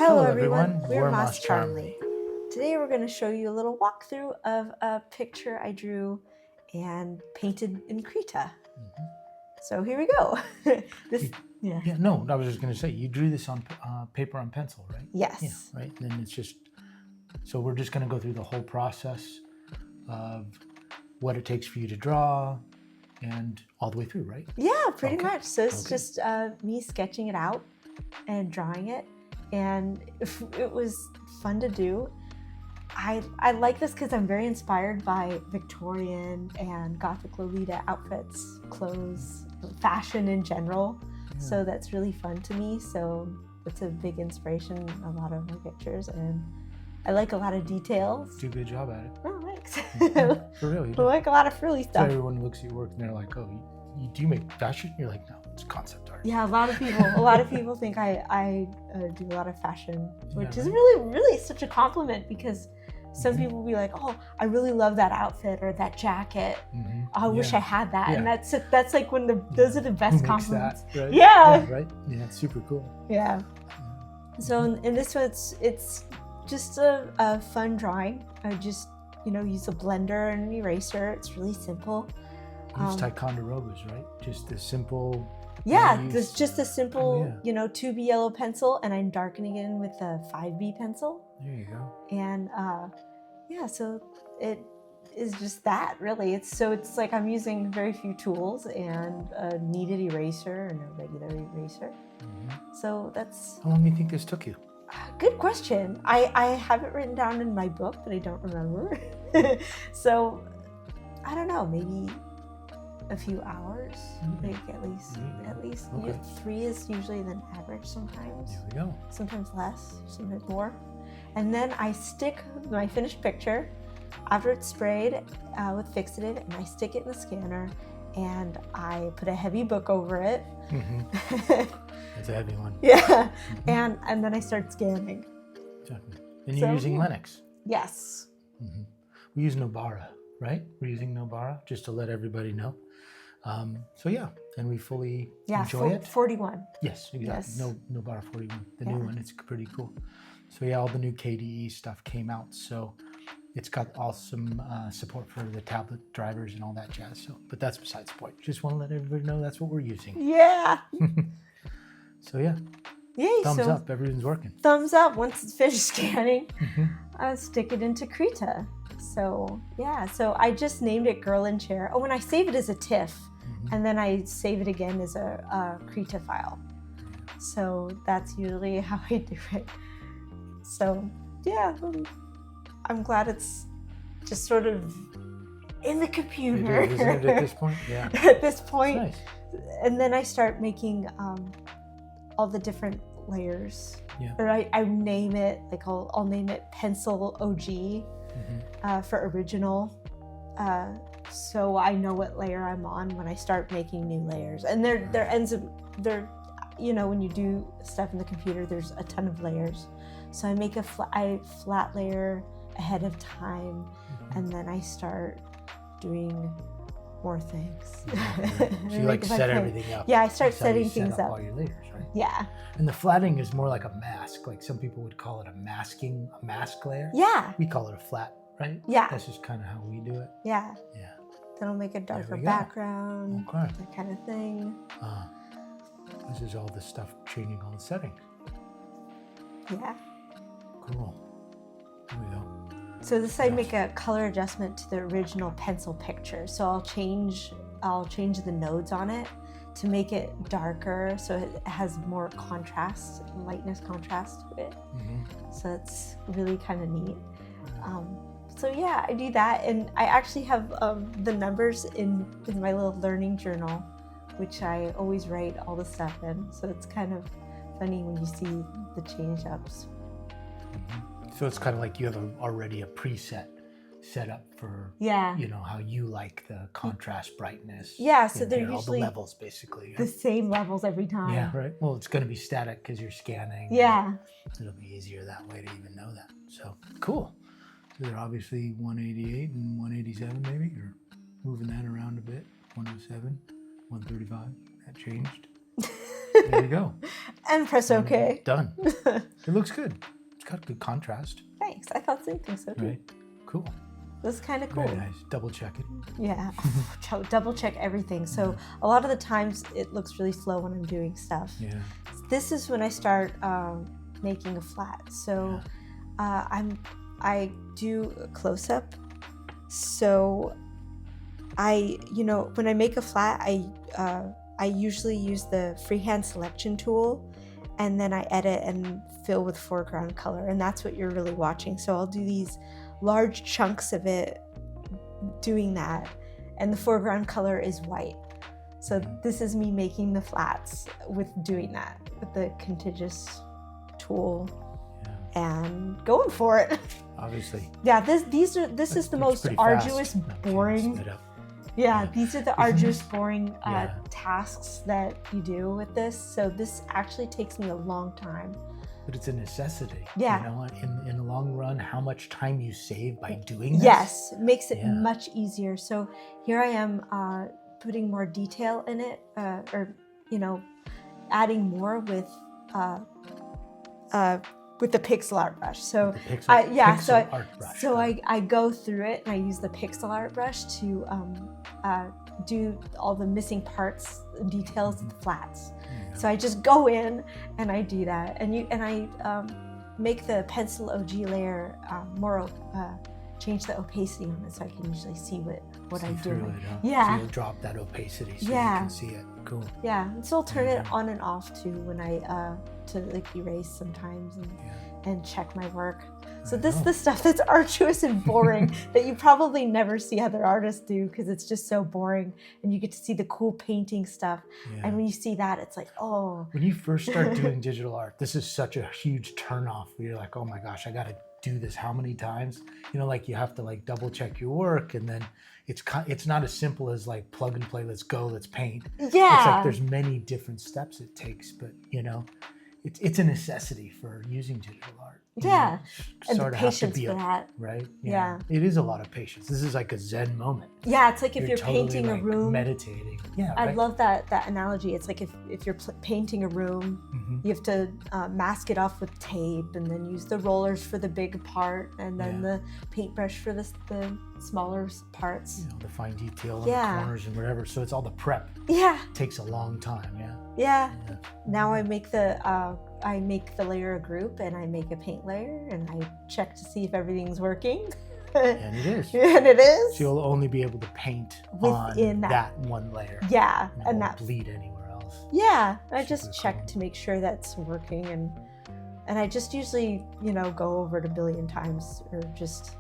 Hello everyone, we're Moss Charlie. Today we're going to show you a little walkthrough of a picture I drew and painted in Krita. So here we go. No, I was just going to say, you drew this on paper and pencil, right? Yes. Yeah, right? And then it's just, so we're just going to go through the whole process of what it takes for you to draw and all the way through, right? Yeah, pretty much. So it's just me sketching it out and drawing it. And it was fun to do. I like this because I'm very inspired by Victorian and Gothic Lolita outfits, clothes, fashion in general. Yeah. So that's really fun to me. So it's a big inspiration in a lot of my pictures, and I like a lot of details. Do a good job at it. Oh, thanks. For real, you do. I like a lot of frilly stuff. So everyone looks at your work and they're like, "Oh, do you make fashion?" You're like, "No, it's concept art." Yeah, a lot of people think I do a lot of fashion, which is really such a compliment, because some people will be like, "Oh, I really love that outfit or that jacket. I wish I had that." And that's like when those are the best compliments. That, right? Yeah, right. Yeah, it's super cool. Yeah. So in this one, it's just a fun drawing. I just use a blender and an eraser. It's really simple. Use Ticonderogas, right? Just a simple. Yeah, there's just a simple, 2B yellow pencil, and I'm darkening it in with a 5B pencil. There you go. And so it is just that, really. It's like I'm using very few tools and a kneaded eraser and a regular eraser. So that's. How long do you think this took you? Good question. I have it written down in my book, but I don't remember. So I don't know, maybe a few hours, like at least. Okay. 3 is usually the average sometimes. There we go. Sometimes less, sometimes more. And then I stick my finished picture after it's sprayed with fixative, and I stick it in the scanner, and I put a heavy book over it. It's a heavy one. Yeah. And then I start scanning. Definitely. And you're using Linux? Yes. We use Nobara, right? We're using Nobara, just to let everybody know. And we fully enjoy it. 41. Yes, exactly. Yes. Nobara 41, the new one. It's pretty cool. So all the new KDE stuff came out. So it's got awesome support for the tablet drivers and all that jazz. So, but that's besides the point. Just want to let everybody know that's what we're using. Yeah. So yeah. Yay, thumbs up. Everything's working. Thumbs up once it's finished scanning. I stick it into Krita. So so I just named it Girl in Chair. Oh, when I save it as a TIFF, and then I save it again as a Krita file. So that's usually how I do it. So yeah, I'm glad it's just sort of in the computer. Isn't it at this point? Yeah. At this point. Nice. And then I start making all the different layers. Yeah. Or I name it, like I'll name it Pencil OG for original. So I know what layer I'm on when I start making new layers. And when you do stuff in the computer, there's a ton of layers. So I make a flat layer ahead of time, and then I start doing more things. So you set everything up. Yeah, I start setting things up. All your layers, right? Yeah. And the flattening is more like a mask. Like some people would call it a mask layer. Yeah. We call it a flat, right? Yeah. That's just kind of how we do it. Yeah. Yeah. Then I'll make a darker background, that kind of thing. This is all the stuff changing all the settings. Yeah. Cool. Here we go. So this I make a color adjustment to the original pencil picture. So I'll change the nodes on it to make it darker, so it has more contrast, lightness contrast to it. So it's really kind of neat. So yeah, I do that, and I actually have the numbers in my little learning journal, which I always write all the stuff in. So it's kind of funny when you see the change ups. So it's kind of like you have already a preset set up for how you like the contrast, brightness. Yeah, so they're usually all the levels basically. The same levels every time. Yeah, right. Well, it's going to be static because you're scanning. Yeah. It'll be easier that way to even know that. So cool. So they're obviously 188 and 187 maybe, or moving that around a bit. 107, 135. That changed. There you go. And press OK. Done. It looks good. It's got good contrast. Thanks. I thought the same thing, so too. Right. Cool. That's kind of cool. Very nice. Double check it. Yeah. Double check everything. So a lot of the times it looks really slow when I'm doing stuff. Yeah. This is when I start making a flat. So I do a close up. So when I make a flat, I usually use the freehand selection tool, and then I edit and fill with foreground color, and that's what you're really watching. So I'll do these large chunks of it doing that, and the foreground color is white. So this is me making the flats with doing that with the contiguous tool and going for it. Obviously. Yeah, this is the most arduous, boring. These are the arduous, boring tasks that you do with this. So this actually takes me a long time. But it's a necessity. Yeah. You know, in the long run, how much time you save by doing this? Yes, it makes it much easier. So here I am putting more detail in it, adding more with the pixel art brush. So I go through it and I use the pixel art brush to do all the missing parts and details of the flats. So I just go in and I do that, and I make the pencil OG layer more change the opacity on it so I can usually see what I'm doing. So you'll drop that opacity so you can see it. Cool. Yeah, and so I'll turn it on and off too when I to like erase sometimes and check my work. So this is the stuff that's arduous and boring that you probably never see other artists do because it's just so boring, and you get to see the cool painting stuff. And when you see that, it's like, oh. When you first start doing digital art, this is such a huge turnoff where you're like, oh my gosh, I got to do this how many times? You know, like you have to like double check your work, and then it's not as simple as like plug and play, let's go, let's paint. Yeah. It's like there's many different steps it takes, but you know, it's a necessity for using digital art. Yeah, and the Sort of patience for that. Right? Yeah. It is a lot of patience. This is like a Zen moment. Yeah, it's like if you're totally painting a room. Meditating. Yeah, I love that analogy. It's like if you're painting a room, you have to mask it off with tape, and then use the rollers for the big part, and then the paintbrush for the smaller parts. You know, the fine detail on the corners and whatever. So it's all the prep. Yeah. It takes a long time. Yeah. Now I make the layer a group, and I make a paint layer, and I check to see if everything's working. And it is. And it is. So you'll only be able to paint within on that one layer. Yeah. And that bleed anywhere else. Yeah. I just check to make sure that's working, and I just usually, go over it a billion times, or just,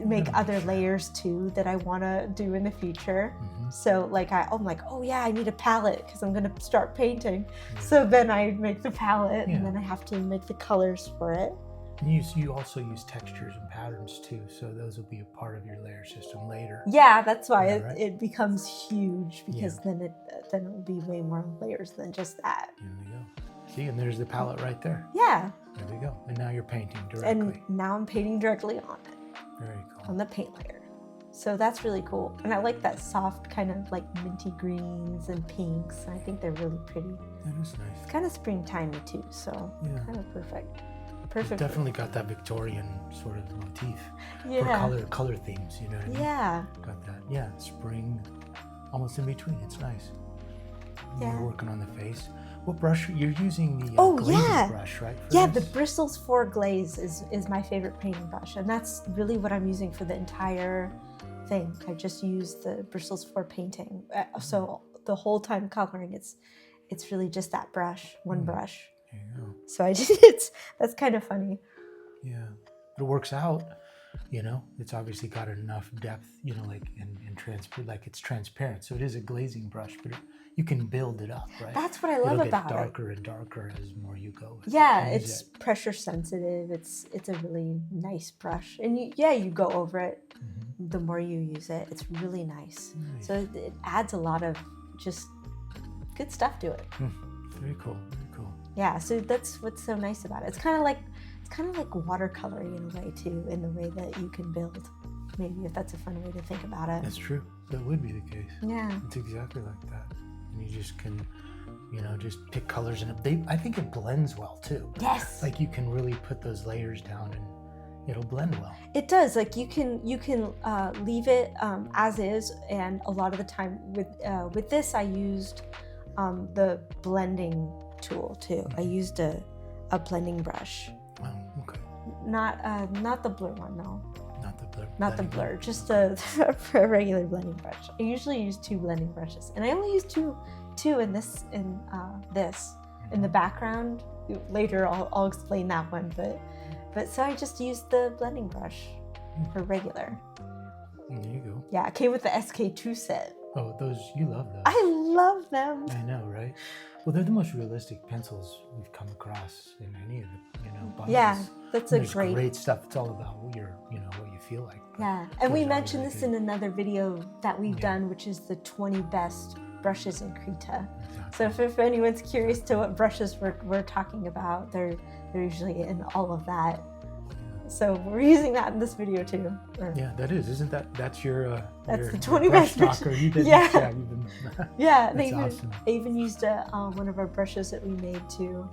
make other layers too that I want to do in the future. So like I'm like, oh yeah, I need a palette because I'm going to start painting. So then I make the palette, and then I have to make the colors for it. And you also use textures and patterns too, so those will be a part of your layer system later. Yeah, that's why it becomes huge, because then it will be way more layers than just that. There we go. See, and there's the palette right there. Yeah. There we go. And now you're painting directly. And now I'm painting directly on it. Very cool. On the paint layer. So that's really cool. And I like that soft kind of like minty greens and pinks. And I think they're really pretty. That is nice. It's kind of springtimey too, so kind of perfect. It's definitely got that Victorian sort of motif. Yeah. Or color themes, you know what I mean? Yeah. Got that. Yeah, spring, almost in between. It's nice. Yeah. You're working on the face. What brush? You're using the glazing brush, right? The Bristles 4 Glaze is my favorite painting brush, and that's really what I'm using for the entire thing. I just use the Bristles 4 painting. So the whole time coloring, it's really just that brush, one brush. There you go. So that's kind of funny. Yeah, but it works out. It's obviously got enough depth. It's transparent. So it is a glazing brush, but you can build it up, right? That's what I love about it. It'll get darker and darker as more you go. It's pressure sensitive. It's a really nice brush, and you go over it. The more you use it, it's really nice. So it adds a lot of just good stuff to it. Very cool. Very cool. Yeah. So that's what's so nice about it. It's kind of like watercolory in a way too, in the way that you can build. Maybe if that's a fun way to think about it. That's true. That would be the case. Yeah. It's exactly like that. And you just can You know, just pick colors and I think it blends well too. Yes. Like you can really put those layers down and it'll blend well. It does. Like you can leave it as is, and a lot of the time with this I used the blending tool too. I used a blending brush. Oh, okay. Not the blur one, no. Not the blur, just a regular blending brush. I usually use 2 blending brushes, and I only use two in this in the background. Later I'll explain that one, but so I just used the blending brush for regular. There you go. Yeah, it came with the SK2 set. Oh, those, you love those. I love them. I know, right? Well, they're the most realistic pencils we've come across in any of the, bundles. Yeah, that's a There's great stuff. It's all about what you feel like. Yeah, and we mentioned this in another video that we've done, which is the 20 best brushes in Krita. Exactly. So if anyone's curious to what brushes we're talking about, they're usually in all of that. So we're using that in this video too. Yeah, that is. Isn't that's your that's the 20 best brushes. Yeah. Yeah, that's awesome. They even used one of our brushes that we made too.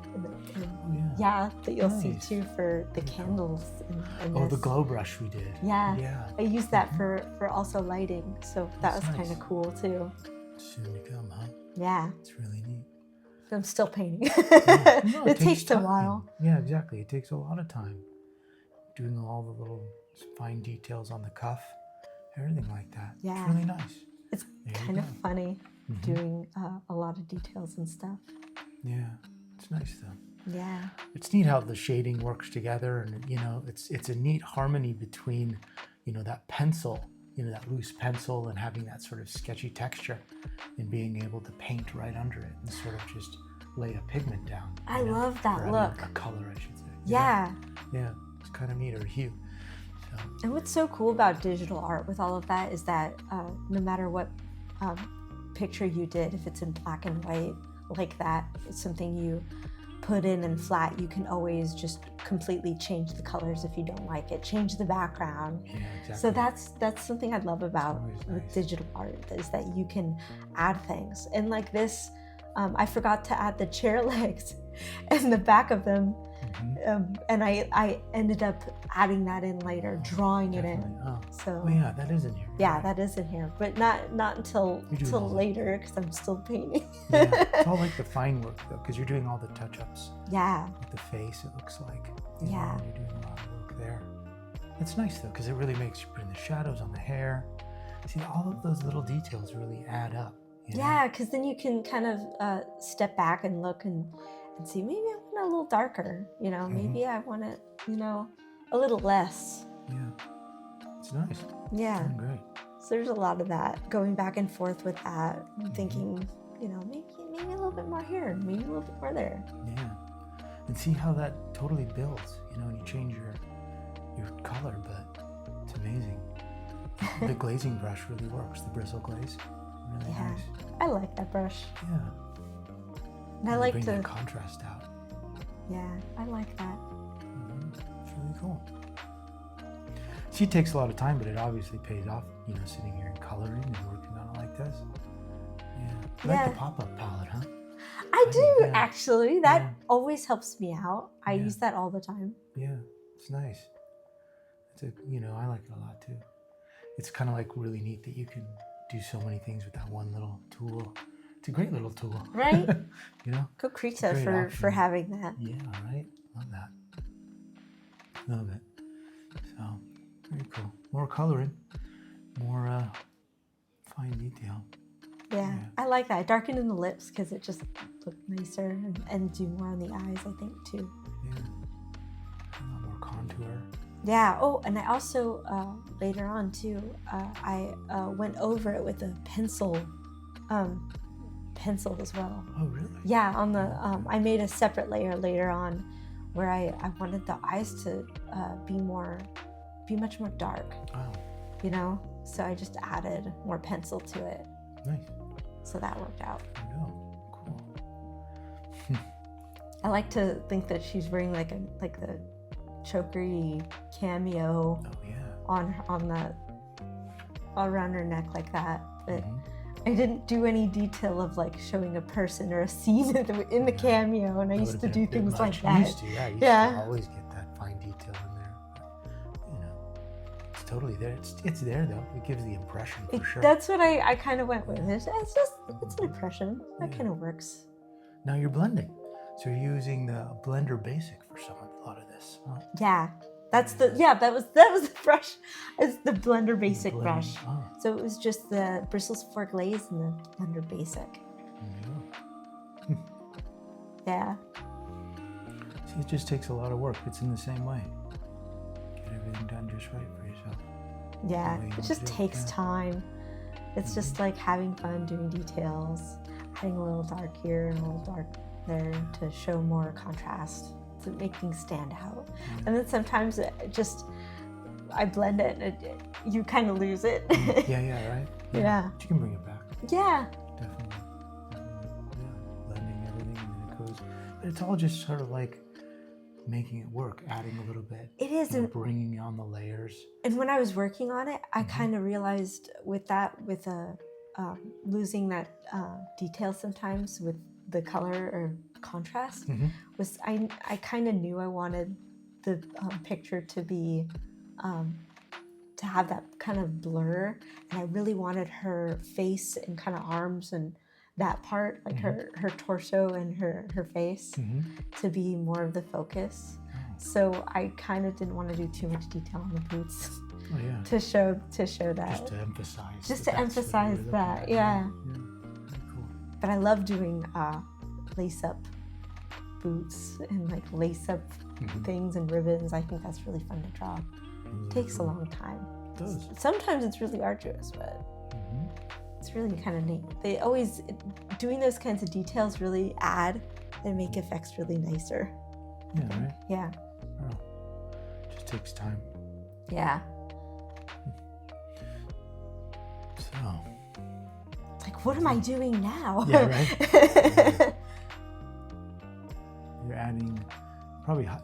That you'll see too for the candles. The glow brush we did. Yeah. I used that for also lighting. So that was kind of cool too. Soon to come, huh? Yeah. It's really neat. I'm still painting. No, it takes a while. Yeah, exactly. It takes a lot of time. Doing all the little fine details on the cuff, everything like that. Yeah. It's really nice. It's kind of funny doing a lot of details and stuff. Yeah, it's nice though. Yeah. It's neat how the shading works together, and it's a neat harmony between, that pencil, that loose pencil, and having that sort of sketchy texture, and being able to paint right under it and sort of just lay a pigment down. I love that look. A color, I should say. Yeah. Yeah. Kind of neat, or hue. So. And what's so cool about digital art with all of that is that no matter what picture you did, if it's in black and white like that, it's something you put in flat, you can always just completely change the colors if you don't like it, change the background. Yeah, exactly. So that's something I love about with digital art, is that you can add things. And like this, I forgot to add the chair legs and the back of them. And I ended up adding that in later, drawing it in. So yeah, that is in here. Yeah, that is in here, but not until later, because I'm still painting. Yeah, it's all like the fine work though, because you're doing all the touch-ups. Yeah. With the face, it looks like. Yeah. You're doing a lot of work there. It's nice though, because it really makes you bring the shadows on the hair. See, all of those little details really add up. Yeah, because then you can kind of step back and look and see, maybe I want it a little darker, maybe I want it, a little less. Yeah, it's nice. Yeah. It's great. So there's a lot of that, going back and forth with that, thinking, maybe a little bit more here, maybe a little bit more there. Yeah, and see how that totally builds, and you change your color, but it's amazing. The glazing brush really works, the bristle glaze, really nice. I like that brush. Yeah. And I like bring that contrast out. Yeah, I like that. It's really cool. See, it takes a lot of time, but it obviously pays off, sitting here and coloring and working on it like this. Yeah. You like the pop-up palette, huh? I do, actually. That always helps me out. I use that all the time. Yeah, it's nice. I like it a lot too. It's kind of like really neat that you can do so many things with that one little tool. It's a great little tool. Right? Go Krita for having that. Yeah, right? Love that. Love it. So, very cool. More coloring. More fine detail. Yeah, I like that. I darkened in the lips because it just looked nicer, and do more on the eyes, I think, too. Yeah. A lot more contour. Yeah. Oh, and I also, later on, too, I went over it with a pencil as well. Oh, really? Yeah, on the I made a separate layer later on where I wanted the eyes to be much more dark. Wow. So I just added more pencil to it. Nice. So that worked out. Cool. I like to think that she's wearing like the chokery cameo on the around her neck like that. But I didn't do any detail of like showing a person or a scene in the cameo, and I used to do things like that. You used to, yeah. You used to always get that fine detail in there. But, you know, it's totally there. It's there though. It gives the impression for sure. That's what I kind of went with. It's an impression. That kind of works. Now you're blending, so you're using the Blender Basic for a lot of this. Huh? Yeah. That was the brush. It's the Blender Basic brush. Oh. So it was just the Bristles for Glaze and the Blender Basic. Yeah. See, it just takes a lot of work. It's in the same way. Get everything done just right for yourself. Yeah, it just takes time. It's just like having fun doing details, adding a little dark here and a little dark there to show more contrast, to make things stand out. And then sometimes I blend it and you kind of lose it. Right? Yeah. But you can bring it back. Yeah. Definitely. Yeah. Blending everything and then it goes. But it's all just sort of like making it work, adding a little bit. It is. And bringing on the layers. And when I was working on it, I kind of realized with losing that detail sometimes with the color or contrast, was I kind of knew I wanted the picture to be to have that kind of blur, and I really wanted her face and kind of arms and that part, like her torso and her face, to be more of the focus. So I kind of didn't want to do too much detail on the boots. Oh, yeah. To show that. Just to emphasize. That. Yeah. Very cool. But I love doing lace-up boots and like lace-up things and ribbons. I think that's really fun to draw. It takes a long time. It does. Sometimes it's really arduous, but it's really kind of neat. They always, doing those kinds of details really add and make effects really nicer. Yeah, right? Yeah. Oh, just takes time. Yeah. So. It's like, what am I doing now? Yeah, right?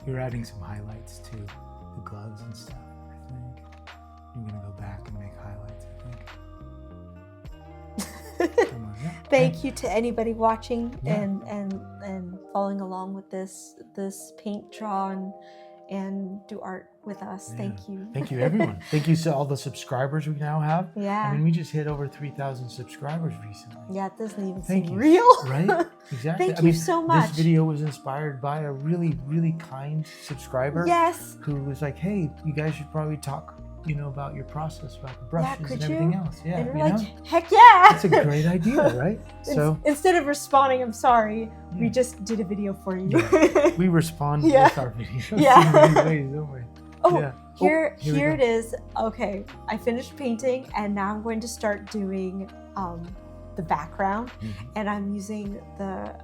You're adding some highlights to the gloves and stuff, I think. You're gonna go back and make highlights, I think. Thank you to anybody watching and following along with this paint, draw, and do art with us. Thank you. Thank you, everyone. Thank you to all the subscribers we now have. Yeah. I mean, we just hit over 3,000 subscribers recently. Yeah, it doesn't even Thank seem you. real. Right? Exactly. Thank you so much. This video was inspired by a really, really kind subscriber. Yes. Who was like, hey, you guys should probably talk, about your process, about the brushes and everything else. Yeah. And we're like, heck yeah. That's a great idea, right? So instead of responding, I'm sorry, we just did a video for you. Yeah. We respond with our videos in many ways, don't we? Oh, here it is. Okay, I finished painting and now I'm going to start doing the background, and I'm using the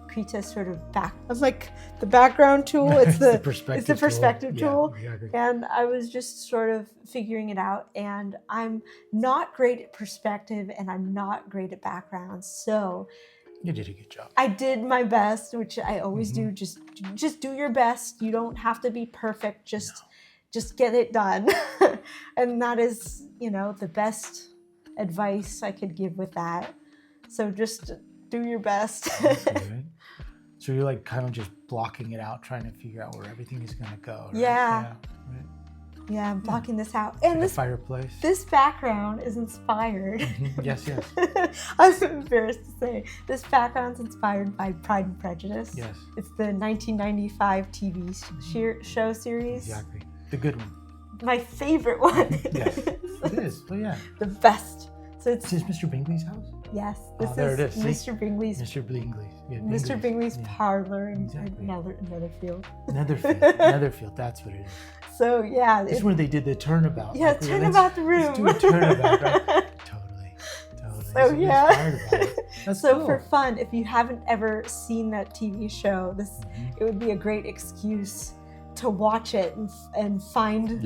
Krita sort of the background tool. It's the perspective tool. Yeah, exactly. And I was just sort of figuring it out, and I'm not great at perspective and I'm not great at background. So you did a good job. I did my best, which I always do. Just do your best. You don't have to be perfect. Just get it done. And that is, the best advice I could give with that. So just do your best. Okay. So you're like kind of just blocking it out, trying to figure out where everything is going to go. Right? Yeah. Right. Yeah, I'm blocking this out. And this fireplace. This background is inspired. Yes. I'm embarrassed to say this background's inspired by Pride and Prejudice. Yes. It's the 1995 TV show series. Exactly. The good one. My favorite one. Yes. It is. Well, yeah. The best. So is this Mr. Bingley's house? Yes. There it is. Mr. Bingley's. Mr. Bingley's. Yeah, Mr. Bingley's parlor in Netherfield. Netherfield. That's what it is. So yeah. This is where they did the turnabout. Yeah, turnabout the room. Let's do a turnabout, right? Totally. So yeah. That's so cool. For fun, if you haven't ever seen that TV show, it would be a great excuse to watch it and find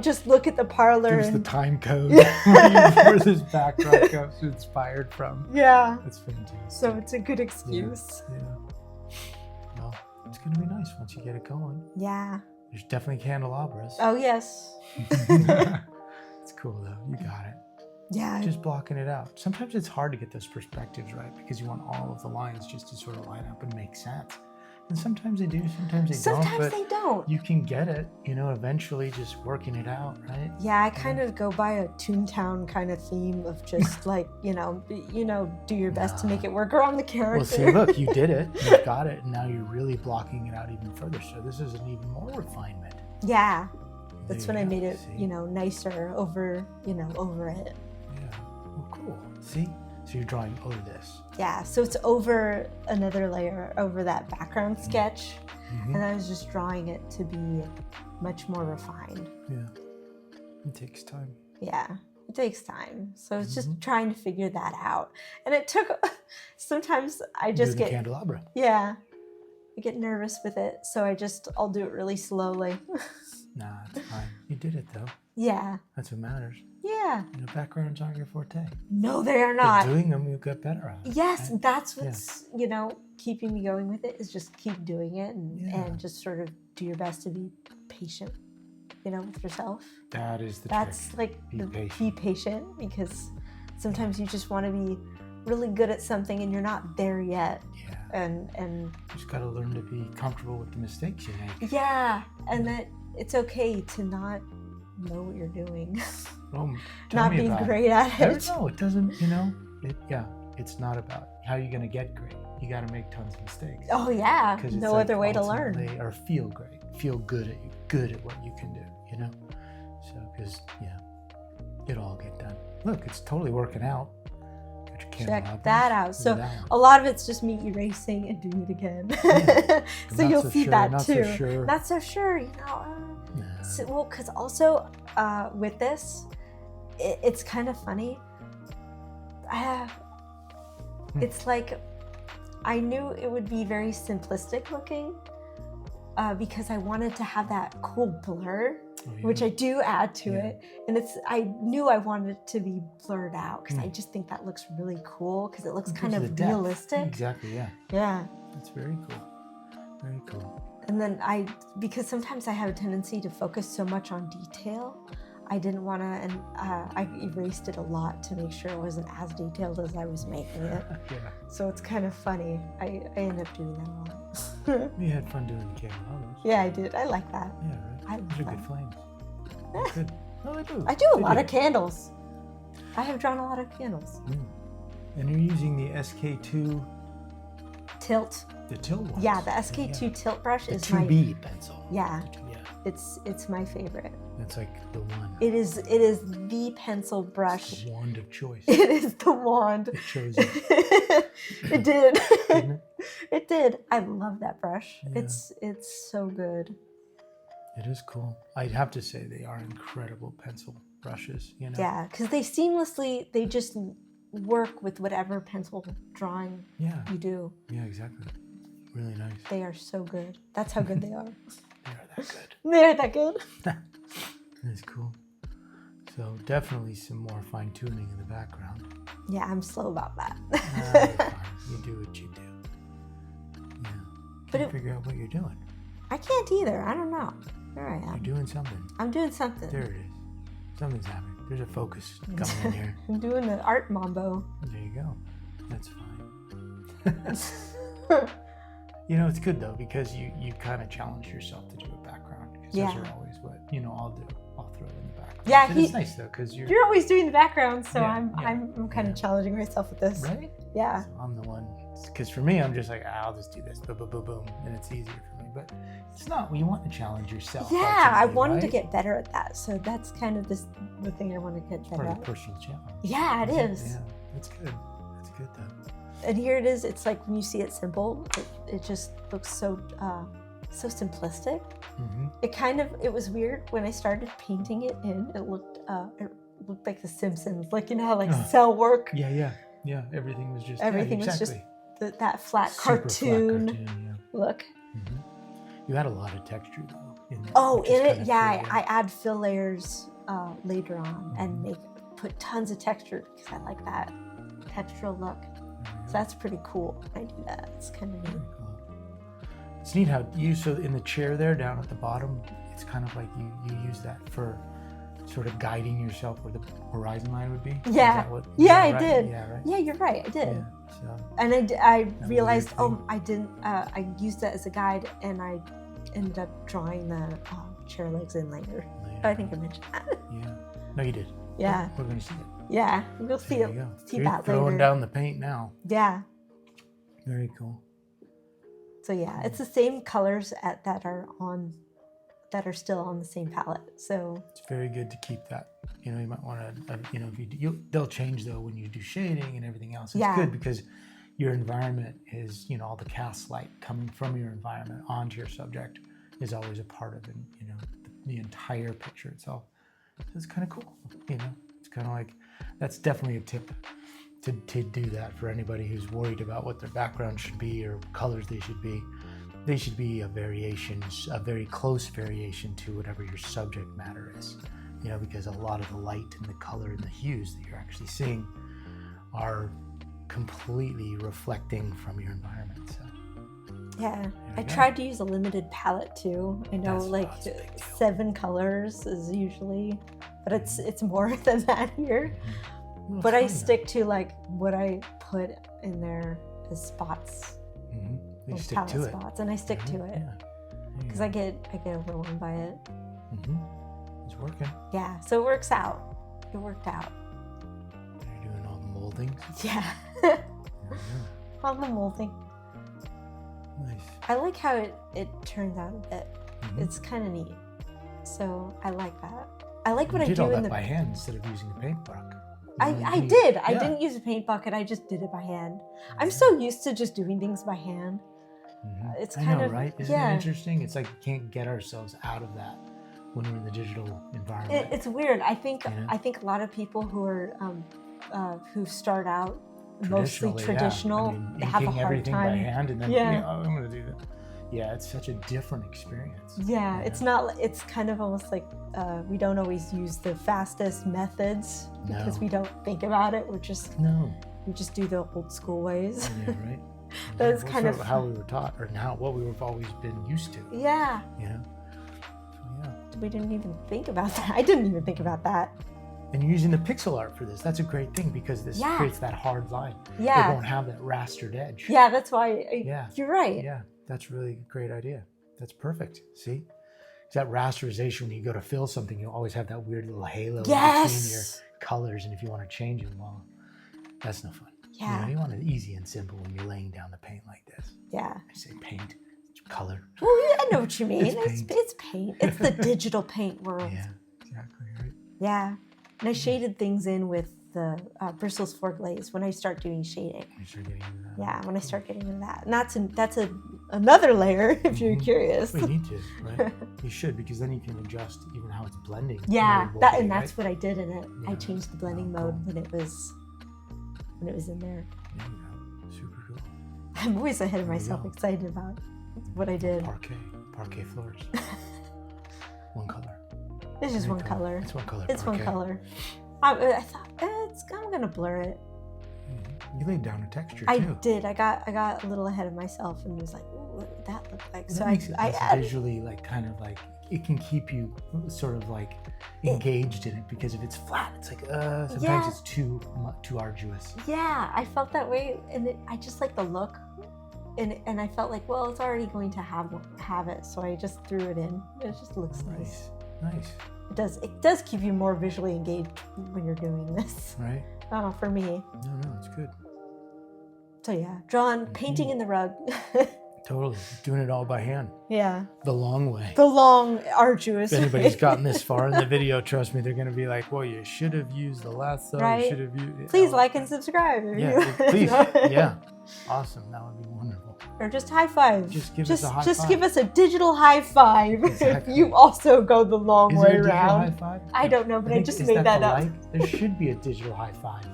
just look at the parlor. There's the time code where this backdrop comes inspired from. Yeah. That's fantastic. So it's a good excuse. Yeah. Well, it's going to be nice once you get it going. Yeah. There's definitely candelabras. Oh, yes. It's cool, though. You got it. Yeah. Just blocking it out. Sometimes it's hard to get those perspectives right because you want all of the lines just to sort of line up and make sense. And sometimes they do, sometimes they don't. Sometimes they don't. You can get it, eventually just working it out, right? Yeah, I kind of go by a Toontown kind of theme of just like, do your best to make it work around the character. Well, see, look, you did it. You got it. And now you're really blocking it out even further. So this is an even more refinement. Yeah. That's when I made it, see? Nicer over it. Yeah. Well, cool. See? So you're drawing over this. Yeah, so it's over another layer, over that background sketch. Mm-hmm. And I was just drawing it to be much more refined. Yeah. It takes time. Yeah, it takes time. So it's just trying to figure that out. And it took, sometimes I just get... candelabra. Yeah, I get nervous with it. So I'll do it really slowly. Nah, it's fine. You did it though. Yeah. That's what matters. Yeah. Backgrounds aren't your forte. No, they are not. But doing them, you'll get better at it. Yes, right? that's what's, keeping me going with it is just keep doing it and just sort of do your best to be patient, with yourself. That is the That's trick. like be patient because sometimes you just want to be really good at something and you're not there yet. Yeah. And you just got to learn to be comfortable with the mistakes you make. Yeah, and that it's okay to not know what you're doing. Well, not being great at it. No, it doesn't, it's not about how you're going to get great. You got to make tons of mistakes. Oh yeah, no other way to learn. Or feel great, feel good at what you can do, So, because, it'll all get done. Look, it's totally working out. Check that out. So a lot of it's just me erasing and doing it again. Yeah. So you'll see that too. Not so sure, well, because also with this, it's kind of funny. It's like I knew it would be very simplistic looking because I wanted to have that cool blur, which I do add to it. And I knew I wanted it to be blurred out because I just think that looks really cool because it looks kind of realistic. Exactly, yeah. Yeah. That's very cool. Very cool. And then because sometimes I have a tendency to focus so much on detail, I didn't want to, and I erased it a lot to make sure it wasn't as detailed as I was making it. Yeah. So it's kind of funny. I end up doing that a lot. You had fun doing the candles. Yeah, I did. I like that. Yeah, right. Those are good flames. Good. No, I do. I do a lot of candles. I have drawn a lot of candles. And you're using the SK2 tilt. The tilt one. Yeah, the SK2 tilt brush is my 2B pencil. Yeah. It's my favorite. It's like the one. It is the pencil brush. It's the wand of choice. It is the wand. It chose you. It did. Didn't it? It did. I love that brush. Yeah. It's so good. It is cool. I'd have to say they are incredible pencil brushes, Yeah, because they just work with whatever pencil drawing you do. Yeah, exactly. Really nice. They are so good. That's how good they are. They are that good. They're that good. That's cool. So definitely some more fine tuning in the background. Yeah, I'm slow about that. You do what you do. Yeah. But figure out what you're doing. I can't either. I don't know. There I am. You're doing something. I'm doing something. There it is. Something's happening. There's a focus coming in here. I'm doing the art mambo. There you go. That's fine. It's good though because you kind of challenge yourself to do a background because those are always what I'll do. I'll throw it in the background. Yeah, it's nice though because you're always doing the background, so I'm kind of challenging myself with this. Right? Yeah. So I'm the one because for me I'm just like I'll just do this, boom, boom, boom, boom, and it's easier for me. But it's not. You want to challenge yourself. Yeah, I wanted to get better at that, so that's kind of the thing I want to get better at. Part of the personal challenge. Yeah, it is. Yeah, that's good. That's good though. And here it is. It's like when you see it simple, it just looks so simplistic. Mm-hmm. It was weird when I started painting it in. It looked like The Simpsons, like how cell work. Yeah. Everything was just that flat cartoon look. Mm-hmm. You had a lot of texture though. In it. Yeah, I add fill layers later on and put tons of texture because I like that textural look. So that's pretty cool. I do that. It's kind of neat. Cool. It's neat how so in the chair there down at the bottom, it's kind of like you use that for sort of guiding yourself where the horizon line would be. Yeah. Is that what, Yeah, I right? did. Yeah, right. Yeah, you're right. I did. Yeah, so And I was your realized, thing? I didn't, I used it as a guide, and I ended up drawing the chair legs in later. I think I mentioned that. Yeah. No, you did. Yeah. We're going to see it. Yeah, you'll see There it. you go. See You're that throwing later. down the paint now. Yeah. Very cool. So yeah, it's the same colors that are still on the same palette. So It's very good to keep that. You know, you might want to, if they'll change though when you do shading and everything else. It's good because your environment is, all the cast light coming from your environment onto your subject is always a part of it, the entire picture itself. So it's kind of cool, It's kind of like, that's definitely a tip to do that for anybody who's worried about what their background should be or colors they should be. They should be a very close variation to whatever your subject matter is, because a lot of the light and the color and the hues that you're actually seeing are completely reflecting from your environment. So. Yeah, I tried to use a limited palette too. I know That's a big deal. 7 colors is usually, but it's more than that here. Well, But I fine, stick to like what I put in there as spots, You those stick palette to it. spots, and I stick to it because I get overwhelmed by it. It's working. Yeah, so it works out. It worked out. You're doing all the moldings. Yeah, There we all the molding. go. Nice. I like how it turns out a bit. Mhm. It's kind of neat. So I like that. I like what You I did do all in that the. by hand instead of using a paint bucket. I did. I Yeah. didn't use a paint bucket. I just did it by hand. I'm so used to just doing things by hand. It's I kind know, of right? Isn't yeah. it interesting? It's like we can't get ourselves out of that when we're in the digital environment. It's weird. I think You know? I think a lot of people who are who start out mostly traditional, Yeah. I mean, they have a inking hard everything by time. hand and then Yeah. I'm going to do that. Yeah, it's such a different experience. Yeah, you it's know? not. It's kind of almost like we don't always use the fastest methods because No. we don't think about it. We just do the old school ways. Yeah, right. That's Well, kind sort of how we were taught, or now what we've always been used to. Yeah, So yeah. we didn't even think about that. I didn't even think about that. And you're using the pixel art for this. That's a great thing because this Yeah. creates that hard line. Yeah. It won't have that rastered edge. Yeah, that's why. Yeah. You're right. Yeah, that's really a great idea. That's perfect. See? It's that rasterization, when you go to fill something, you always have that weird little halo between your Yes. colors. And if you want to change them, well, that's no fun. Yeah. You want it easy and simple when you're laying down the paint like this. Yeah. I say paint, it's color. Well, yeah, I know what you mean. It's paint. It's paint. It's the digital paint world. Yeah, exactly, right? Yeah. And I shaded things in with the bristles for glaze when I start doing shading. You start getting into that. Yeah, when I start getting into that. And that's another layer if you're curious. Well, you need to, right? You should, because then you can adjust even how it's blending. Yeah, Very that's boldly, what I did in it. I Yeah. changed the blending Oh, mode cool. when it was in there. There you go. Super cool. I'm always ahead of There you myself, go. excited about what I did. Parquet floors. One color. It's just Very one cool. color. It's one color. It's one parquet. color. I thought I'm gonna blur it. You laid down a texture I too. did. I got a little ahead of myself and was like, "Ooh, what would that look like?" And So that makes it I less added. visually kind of like it can keep you sort of like engaged in it, because if it's flat, it's like sometimes Yeah. it's too arduous. Yeah, I felt that way, and I just like the look, and I felt like, well, it's already going to have it, so I just threw it in. It just looks nice. Nice. It does keep you more visually engaged when you're doing this. Right? For me. No, it's good. So yeah, painting in the rug. Totally. Doing it all by hand. Yeah. The long way. The long, arduous. If anybody's way. gotten this far in the video, trust me, they're going to be like, well, you should have used the lasso. Right? You should have used... Please like and subscribe. if Yeah, you- please. Yeah. Awesome. That would be wonderful. Or just high five. Just give us a high Just five. give us a digital high five Exactly. if you also go the long Is way there a digital around. high five? I don't know, but I think- just is made that the up. like? There should be a digital high five.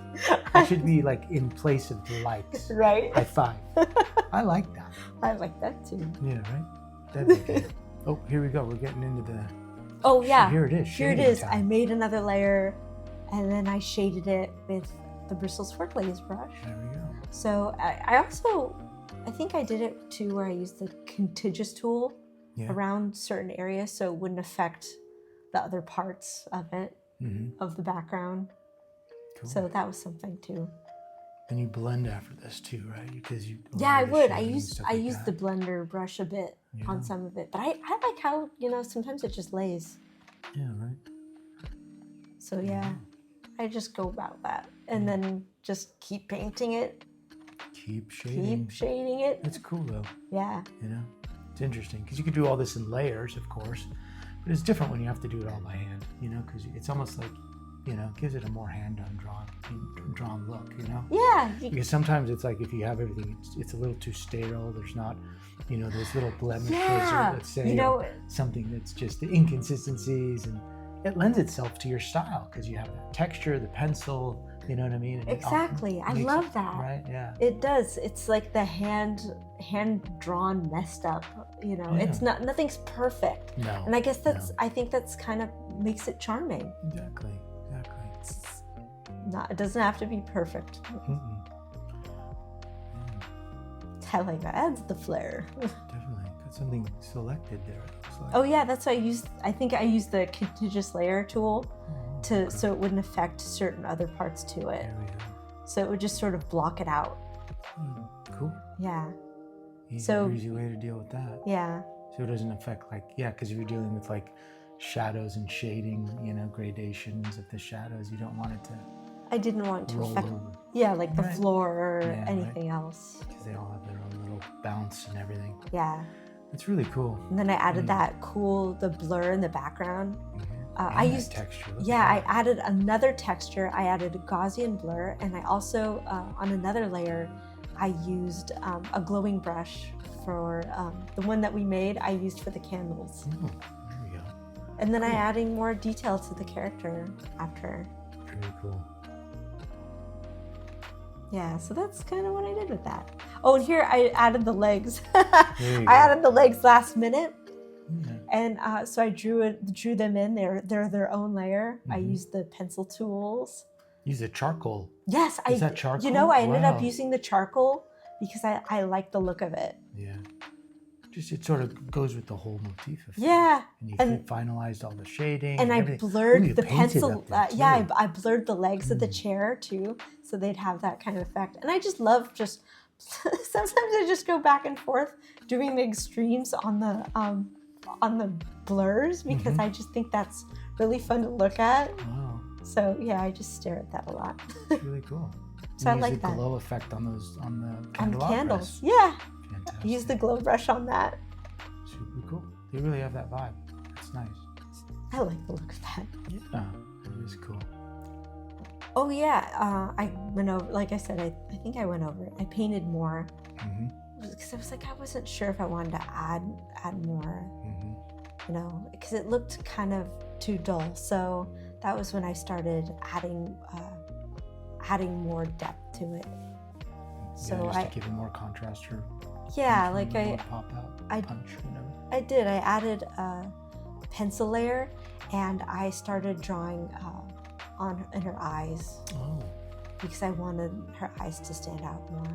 It should be like in place of the likes. Right? High five. I like that. I like that too. Yeah, right? That'd be good. Oh, here we go. We're getting into the... Oh yeah. Here it is. Here it shading is. time. I made another layer and then I shaded it with the bristles for glaze brush. There we go. So I think I did it too where I used the contiguous tool Yeah. around certain areas so it wouldn't affect the other parts of it. of the background. Cool. So that was something too. And you blend after this too, right? Because you. Yeah, I would. I use the blender brush a bit on some of it, but I like how, you know, sometimes it just lays. Yeah, right. So yeah, I just go about that, and then just keep painting it. Keep shading. Keep shading it. It's cool though. Yeah. You know, it's interesting because you could do all this in layers, of course, but it's different when you have to do it all by hand. You know, because it's almost like, you know, it gives it a more hand-on drawn look. You know. Yeah. Because sometimes it's like if you have everything, it's a little too sterile. There's not, you know, those little blemishes, or let's say, you know, something that's just the inconsistencies, and it lends itself to your style because you have that texture, the pencil. You know what I mean? And exactly. I love that. Right? Yeah. It does. It's like the hand drawn, messed up. You know, it's nothing's perfect. No. And I guess I think that's kind of makes it charming. Exactly. It doesn't have to be perfect. I like that. Adds the flair. Definitely. Got something selected there. Like. Oh yeah, that's what I used. I think I used the contiguous layer tool so it wouldn't affect certain other parts to it. There we go. So it would just sort of block it out. Cool. Yeah. Easy way to deal with that. Yeah. So it doesn't affect because if you're dealing with like shadows and shading, you know, gradations of the shadows, you don't want it to. I didn't want it to affect. Over. Yeah, like the floor or anything else. Because they all have their own little bounce and everything. Yeah. It's really cool. And then I added the blur in the background. I used texture. I added another texture. I added a Gaussian blur, and I also on another layer, I used a glowing brush for the one that we made. I used for the candles. Oh, there we go. And then I adding more detail to the character after. Very cool. Yeah, so that's kind of what I did with that. Oh, and here I added the legs. I added the legs last minute. And so I drew them in. They're their own layer. I used the pencil tools. Use the charcoal. Yes, Is that charcoal? You know, I ended up using the charcoal because I like the look of it. Yeah. Just it sort of goes with the whole motif of things. Yeah. And you finalized all the shading. And I everything. blurred the pencil. I blurred the legs of the chair too, so they'd have that kind of effect. And I just love sometimes I just go back and forth doing the extremes on the blurs because I just think that's really fun to look at. Wow. So yeah, I just stare at that a lot. It's really cool. So I like the that. glow effect on the candles. Yeah. Fantastic. Use the glow brush on that. Super cool. They really have that vibe. It's nice. I like the look of that. Yeah, it is cool. Oh yeah, I went over. Like I said, I think I went over it. I painted more because I was like I wasn't sure if I wanted to add more. You know, because it looked kind of too dull. So that was when I started adding more depth to it. So just to give it more contrast or like more pop out, punch, whatever. I did. I added a pencil layer, and I started drawing in her eyes. Oh. Because I wanted her eyes to stand out more.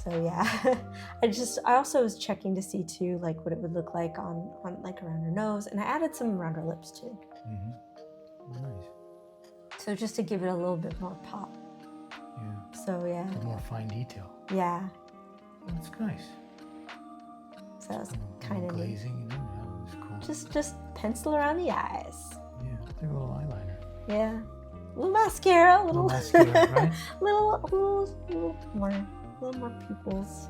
So yeah, I also was checking to see too, like what it would look like on like around her nose, and I added some around her lips too. Nice. So just to give it a little bit more pop. Yeah. So yeah. A more fine detail. Yeah. That's nice. So that was kind of glazing, that was cool. Just pencil around the eyes. Yeah, like a little eyeliner. Yeah. A little mascara, a little mascara, right? little more pupils.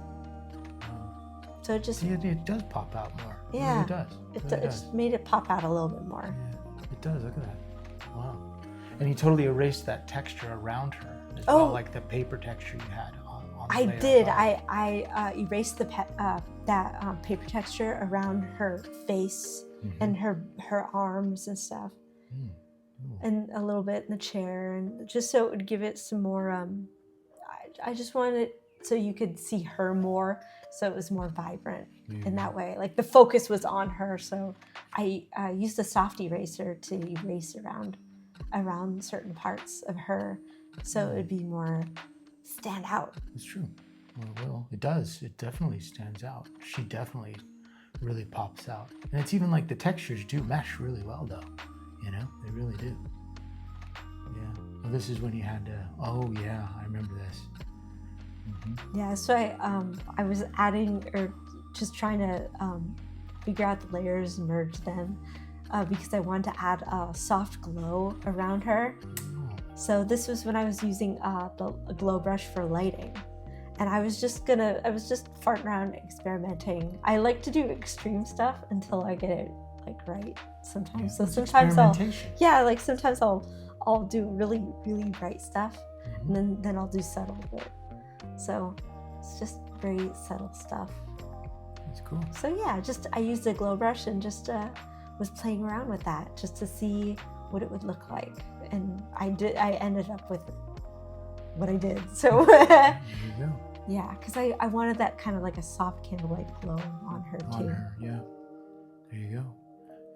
So it just it does pop out more. Yeah, it does. It just made it pop out a little bit more. Yeah, it does. Look at that. Wow. And you totally erased that texture around her as well, like the paper texture you had on the I layer did. above. I erased that paper texture around her face and her arms and stuff, and a little bit in the chair, and just so it would give it some more. I just wanted it so you could see her more, so it was more vibrant in that way. Like the focus was on her, so I used a soft eraser to erase around certain parts of her, so it would be more stand out. It's true. Well, it does. It definitely stands out. She definitely really pops out, and it's even like the textures do mesh really well, though. You know, they really do. Yeah. Well, this is when you had to. Oh yeah, I remember this. Mm-hmm. Yeah. So I was adding or just trying to figure out the layers, merge them, because I wanted to add a soft glow around her. Oh. So this was when I was using the glow brush for lighting. And I was just farting around experimenting. I like to do extreme stuff until I get it like right sometimes. Yeah, So sometimes sometimes experimentation. I'll do really, really bright stuff, Mm-hmm. and then I'll do subtle bit. So it's just very subtle stuff. That's cool. So yeah, I used a glow brush and just was playing around with that just to see what it would look like. And I ended up with what I did. So There you go. yeah, because I wanted that kind of like a soft candlelight glow on her too. On her, yeah. There you go.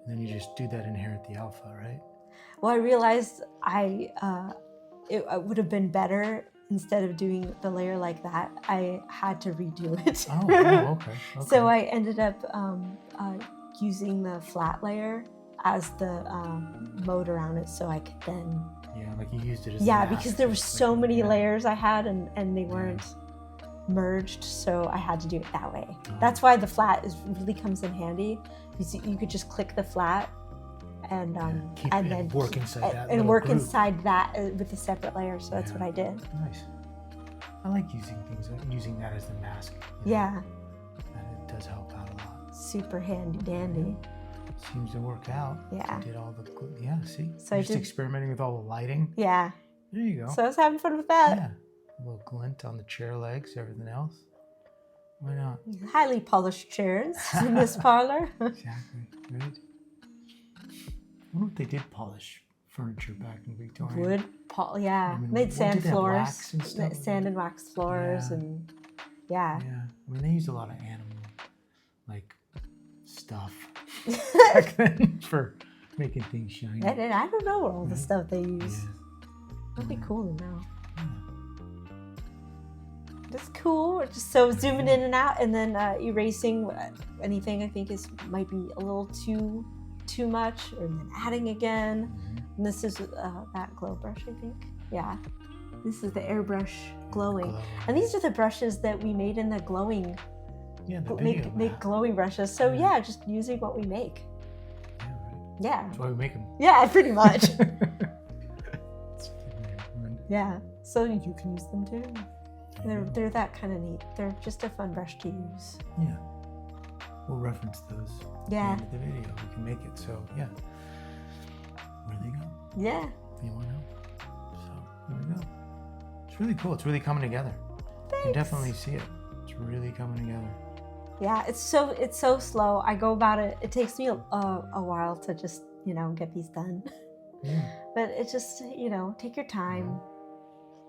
And then you just do that in here at the alpha, right? Well, I realized it would have been better instead of doing the layer like that. I had to redo it. Oh, okay. So I ended up using the flat layer as the mode around it, so I could then. Yeah, like you used it as. Yeah, a mask, because there were just so like, many yeah. layers I had, and they weren't merged, so I had to do it that way. Oh. That's why the flat really comes in handy, because you could just click the flat and Keep and it then work inside that and little work group. inside that with a separate layer. So that's Yeah. what I did. Nice. I like using that as the mask. you know, Yeah, and it does help out a lot. super handy dandy. Seems to work out. Yeah. You did all the see. So You're I just did- experimenting with all the lighting. Yeah. There you go. So I was having fun with that. Yeah. A little glint on the chair legs, everything else. Why not? Highly polished chairs in this parlor. Exactly. Right. I wonder if they did polish furniture back in Victoria. Wood, yeah. I mean, Made what, sand did they have floors, wax and stuff? sand and wax floors, Yeah. and yeah. Yeah. I mean, they used a lot of animal, like, stuff back then for making things shiny. And I don't know all the Right. stuff they use. Yeah. That'd be cool to know. Yeah. That's cool. Just so zooming in and out, and then erasing anything I think might be a little too much, and then adding again. Mhm. And this is that glow brush, I think. Yeah, this is the airbrush glowing. And these are the brushes that we made in the glowing. Yeah, the video. Make glowing brushes. So Yeah. yeah, just using what we make. Yeah, right. Yeah. That's why we make them. Yeah, pretty much. Right. Yeah. So you can use them too. There you go. They're that kind of neat. They're just a fun brush to use. Yeah. We'll reference those Yeah. at the end of the video. We can make it. So, yeah. Where they go? Yeah. You want to know? So, there we go. It's really cool. It's really coming together. You can Thanks. definitely see it. It's really coming together. Yeah, it's so slow. I go about it. It takes me a while to just get these done. Yeah. But it just take your time.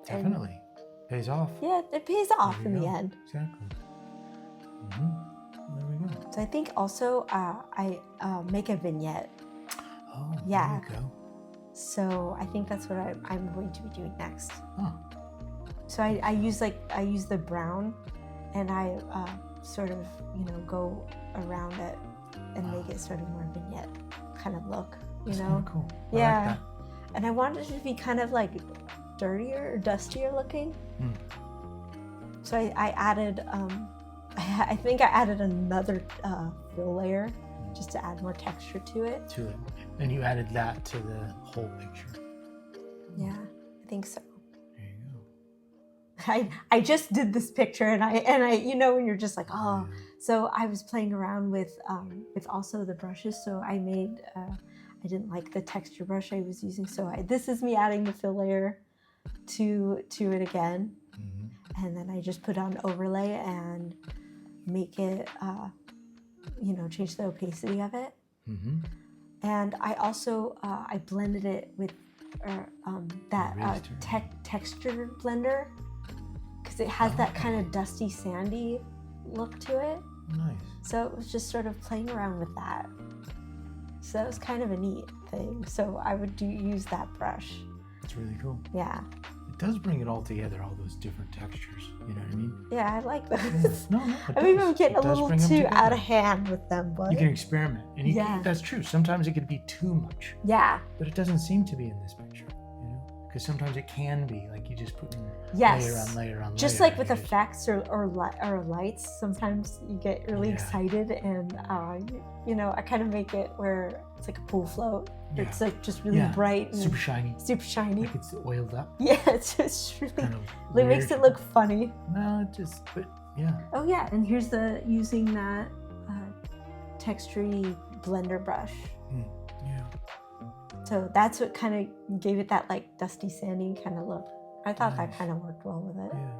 And Definitely. Pays off. yeah, it pays off There in you the go. end. Exactly. There we go. So I think also I make a vignette. Oh, Yeah. there you go. So I think that's what I'm going to be doing next. Huh. So I use the brown, and I sort of go around it and make it sort of more vignette kind of look. That's kind of cool. I Yeah. like that. And I wanted it to be kind of like dirtier or dustier looking. Hmm. So I added, I think I added another fill layer just to add more texture to it. To it. And you added that to the whole picture. Yeah, I think so. There you go. I just did this picture, and I when you're just like, oh. Yeah. So I was playing around with also the brushes. So I made I didn't like the texture brush I was using, so this is me adding the fill layer to it again, and then I just put on overlay and make it change the opacity of it. Mm-hmm. And I also I blended it with that Erased it. texture blender, because it has that kind of dusty sandy look to it. Nice. So it was just sort of playing around with that. So that was kind of a neat thing. So I would use that brush. It's really cool. Yeah. It does bring it all together, all those different textures. You know what I mean? Yeah, I like those. Yeah. No, I mean, I'm getting a It does little bring them too together. out of hand with them, but You can experiment, and Yeah. that's true. Sometimes it could be too much, yeah, but it doesn't seem to be in this picture. Because sometimes it can be like you just put in yes. layer on layer on layer. Just like with and you're effects or lights, sometimes you get really Yeah. excited, and I kind of make it where it's like a pool float. Yeah. It's like just really Yeah. bright and super shiny, super shiny. like it's oiled up. Yeah, it's just really. Kind of It makes weird. it look funny. No, but yeah. Oh yeah, and here's using that textury blender brush. Yeah. So that's what kind of gave it that like dusty sandy kind of look. I thought that Nice. kind of worked well with it. Yeah.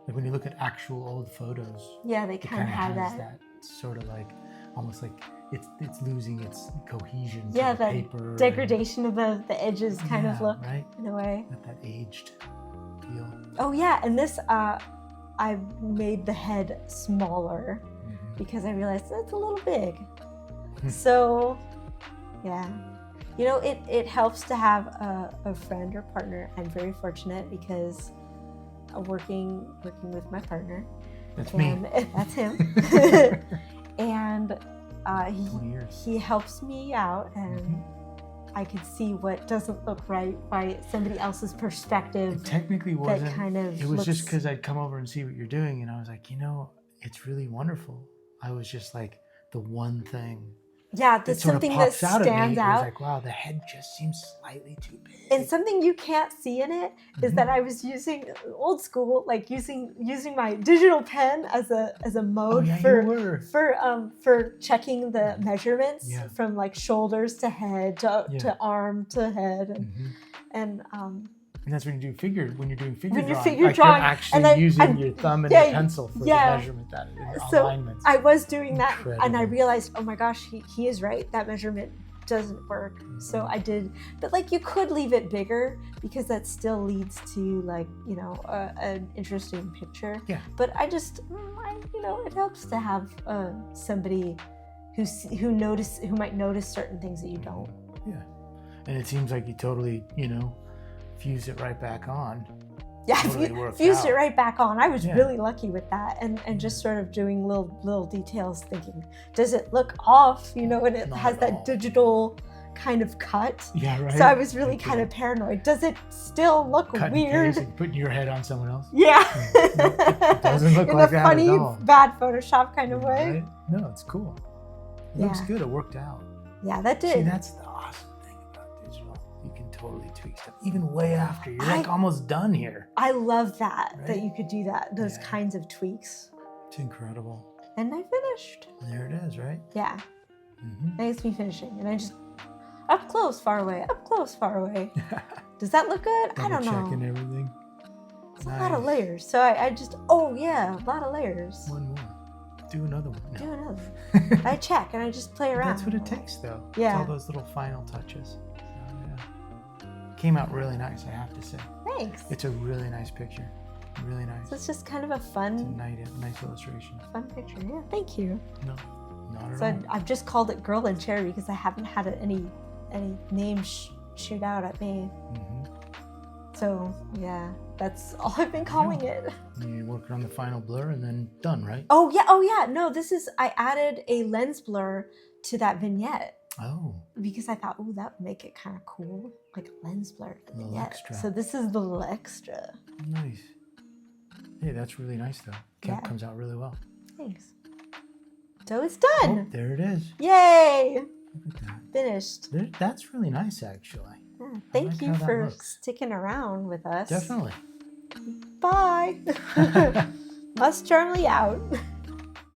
Like when you look at actual old photos, Yeah, they it kind of have has that. sort of like almost like it's losing its cohesion. Yeah, to the the paper degradation of the edges kind of Yeah, look right? in a way. Not that aged feel. Oh yeah, and this I made the head smaller Mhm. because I realized that's a little big. So yeah, it helps to have a friend or partner. I'm very fortunate because working with my partner. That's me. And that's him. And 20 years. he helps me out, and Mhm. I can see what doesn't look right by somebody else's perspective. It technically that wasn't. kind of It was just looks- because I'd come over and see what you're doing, and I was like, it's really wonderful. I was just like the one thing Yeah, that that's sort of something that pops out at me. stands It was out. like, wow, the head just seems slightly too big. And something you can't see in it is Mhm. that I was using old school, like using my digital pen as a mode yeah, for you were. for checking the measurements Yeah. from like shoulders to head to Yeah. arm to head, Mhm. and And that's when you do figure. When you're doing figure When you're drawing, figure like drawing, you're actually and then- using and- your thumb and yeah, your pencil for yeah. the measurement that and So alignments. I was doing that, and I Incredible. realized, oh my gosh, he is right. That measurement doesn't work. So I did, but like you could leave it bigger because that still leads to like an interesting picture. Yeah. But I just, it helps to have somebody who might notice certain things that you don't. Yeah, and it seems like you totally, fuse it right back on. Yeah, Totally worked fused it out. right back on. I was Yeah. really lucky with that, and just sort of doing little details, thinking, does it look off? And it Not has at that all. digital kind of cut. Yeah, right. So I was really Like, kind of paranoid. Does it still look cut and weird? paste and putting your head on someone else. Yeah. Nope, it doesn't look in like a that at funny, all. bad Photoshop kind of way. Right? No, it's cool. It looks Yeah. good. It worked out. Yeah, that See, did. that's the awesome thing about digital. You can totally tweak stuff, even way after. You're I- like almost done here. I love that Right? you could do that. Those Yeah. kinds of tweaks. It's incredible. And I finished. There it is, right? Yeah, Mm-hmm. that is me finishing, and I just up close, far away. Up close, far away. Does that look good? I don't know. Checking everything. It's a lot of Nice. layers. So I just, oh yeah, a lot of layers. One more. Do another one. No. Do another. I check and I just play around. That's what it takes, though. Yeah. It's all those little final touches. So, yeah. Came out really nice, I have to say. Thanks. It's a really nice picture. Really nice. So it's just kind of a It's a fun nice illustration. picture. Yeah, thank you. No, not at So all. I've just called it Girl and Cherry because I haven't had any names shoot out at me. Mm-hmm. So yeah, that's all I've been calling it. You're working on the final blur and then done, right? Oh yeah. No, I added a lens blur to that vignette Oh, because I thought, oh, that would make it kind of cool, like a lens blur to the Little vignette. extra. So this is the little extra. nice. Hey, that's really nice, though. Yeah. Comes out really well. Thanks. So it's Oh, done. there it is. Yay! Look at that. Finished. That's really nice, actually. Yeah, I thank like you how that for looks. sticking around with us. Definitely. Bye. Must Charlie out.